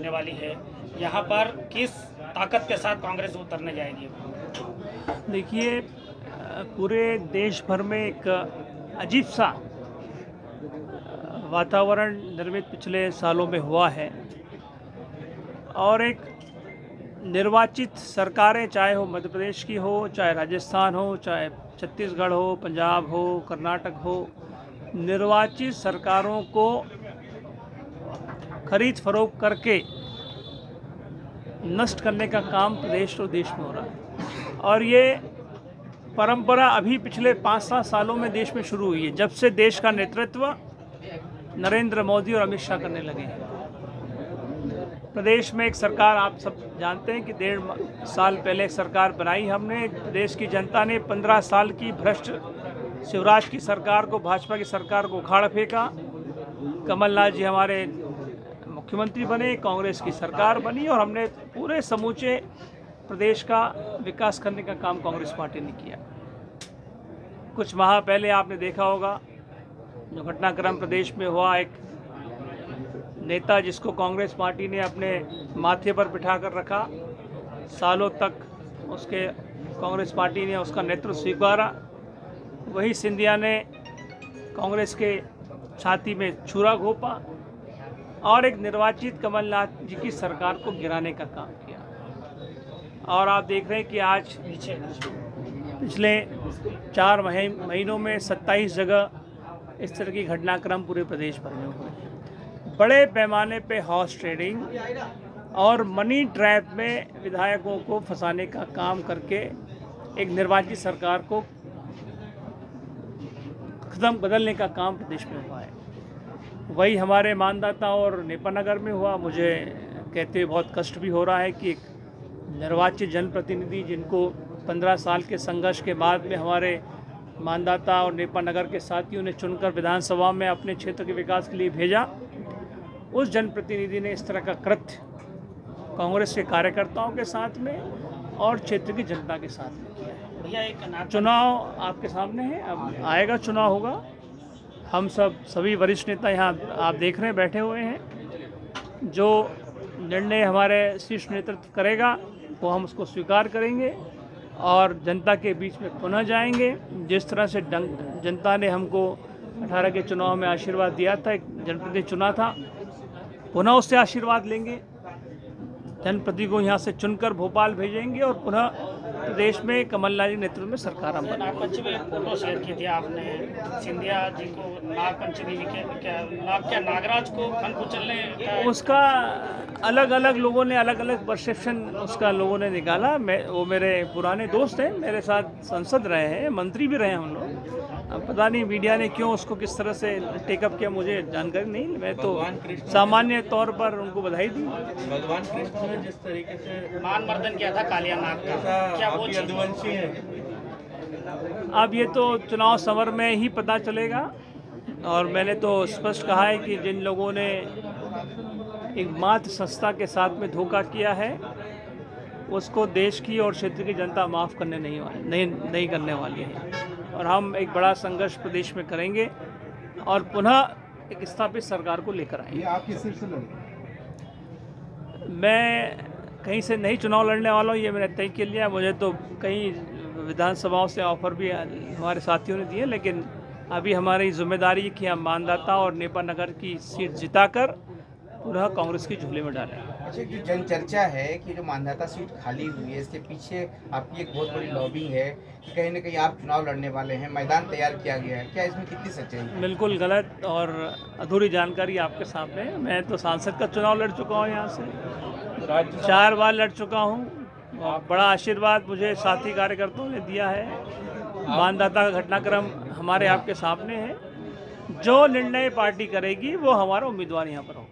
होने वाली है, यहाँ पर किस ताकत के साथ कांग्रेस उतरने जाएगी? देखिए, पूरे देश भर में एक अजीब सा वातावरण निर्मित पिछले सालों में हुआ है और एक निर्वाचित सरकारें, चाहे हो मध्य प्रदेश की हो, चाहे राजस्थान हो, चाहे छत्तीसगढ़ हो, पंजाब हो, कर्नाटक हो, निर्वाचित सरकारों को खरीद फरोख्त करके नष्ट करने का काम प्रदेश और देश में हो रहा है। और ये परंपरा अभी पिछले 5-7 सालों में देश में शुरू हुई है, जब से देश का नेतृत्व नरेंद्र मोदी और अमित शाह करने लगे हैं। प्रदेश में एक सरकार, आप सब जानते हैं कि 1.5 साल पहले एक सरकार बनाई हमने। प्रदेश की जनता ने 15 साल की भ्रष्ट शिवराज की सरकार को, भाजपा की सरकार को उखाड़ फेंका। कमलनाथ जी हमारे मुख्यमंत्री बने, कांग्रेस की सरकार बनी और हमने पूरे समूचे प्रदेश का विकास करने का काम कांग्रेस पार्टी ने किया। कुछ माह पहले आपने देखा होगा जो घटनाक्रम प्रदेश में हुआ, एक नेता जिसको कांग्रेस पार्टी ने अपने माथे पर बिठा कर रखा, सालों तक उसके कांग्रेस पार्टी ने उसका नेतृत्व स्वीकारा, वही सिंधिया ने कांग्रेस के छाती में छुरा घोंपा और एक निर्वाचित कमलनाथ जी की सरकार को गिराने का काम किया। और आप देख रहे हैं कि आज पिछले 4 महीनों में 27 जगह इस तरह की घटनाक्रम पूरे प्रदेश भर में हुए। बड़े पैमाने पे हॉर्स ट्रेडिंग और मनी ट्रैप में विधायकों को फंसाने का काम करके एक निर्वाचित सरकार को बदलने का काम प्रदेश में हुआ है। वही हमारे मानदाता और नेपानगर में हुआ। मुझे कहते हुए बहुत कष्ट भी हो रहा है कि एक निर्वाचित जनप्रतिनिधि, जिनको 15 साल के संघर्ष के बाद में हमारे मानदाता और नेपानगर के साथियों ने चुनकर विधानसभा में अपने क्षेत्र के विकास के लिए भेजा, उस जनप्रतिनिधि ने इस तरह का कृत्य कांग्रेस के कार्यकर्ताओं के साथ में और क्षेत्र की जनता के साथ में किया है। भैया, एक चुनाव आपके सामने है, अब आएगा, चुनाव होगा। हम सभी वरिष्ठ नेता यहाँ आप देख रहे हैं बैठे हुए हैं। जो निर्णय हमारे शीर्ष नेतृत्व करेगा वो हम उसको स्वीकार करेंगे और जनता के बीच में पुनः जाएंगे। जिस तरह से जनता ने हमको 18 के चुनाव में आशीर्वाद दिया था, एक जनप्रतिनिधि चुना था, पुनः उससे आशीर्वाद लेंगे। जनप्रतिनिधि को यहाँ से चुनकर भोपाल भेजेंगे और पुनः प्रदेश में कमलनाथ जी नेतृत्व में सरकार हम बनाएंगे। नागपंचमी फोटो शेयर की थी आपने, सिंधिया जी को नागपंचमी क्या नागराज को खन कुचलने का, उसका अलग अलग लोगों ने अलग अलग परसेप्शन उसका लोगों ने निकाला। वो मेरे पुराने दोस्त हैं, मेरे साथ संसद रहे हैं, मंत्री भी रहे हैं हम लोग। अब पता नहीं मीडिया ने क्यों उसको किस तरह से टेकअप किया, मुझे जानकारी नहीं। मैं तो सामान्य तौर पर उनको बधाई दी। भगवान कृष्ण ने जिस तरीके से मान मर्दन किया था कालिया नाग का, क्या वो यदुवंशी है? अब ये तो चुनाव समर में ही पता चलेगा। और मैंने तो स्पष्ट कहा है कि जिन लोगों ने एक मात्र संस्था के साथ में धोखा किया है, उसको देश की और क्षेत्र की जनता माफ़ करने नहीं करने वाली है। और हम एक बड़ा संघर्ष प्रदेश में करेंगे और पुनः एक स्थापित सरकार को लेकर आएंगे। आपकी सिर से लड़ेंगे? मैं कहीं से नहीं चुनाव लड़ने वाला हूँ, ये मैंने तय कर लिया। मुझे तो कई विधानसभाओं से ऑफर भी हमारे साथियों ने दिए, लेकिन अभी हमारी जिम्मेदारी है कि हम मानदाता और नेपानगर की सीट जिताकर पुनः कांग्रेस की झोले में डालें। अच्छा, जो जनचर्चा है कि जो मानदाता सीट खाली हुई है, इसके पीछे आपकी एक बहुत बड़ी लॉबिंग है कि कहीं ना कहीं आप चुनाव लड़ने वाले हैं, मैदान तैयार किया गया है, क्या इसमें कितनी सच्चाई है? बिल्कुल गलत और अधूरी जानकारी आपके सामने है। मैं तो सांसद का चुनाव लड़ चुका हूँ, यहाँ से 4 बार लड़ चुका हूँ और बड़ा आशीर्वाद मुझे साथी कार्यकर्ताओं ने दिया है। मानदाता का घटनाक्रम हमारे आपके सामने है। जो निर्णय पार्टी करेगी वो हमारा उम्मीदवार यहाँ पर होगा।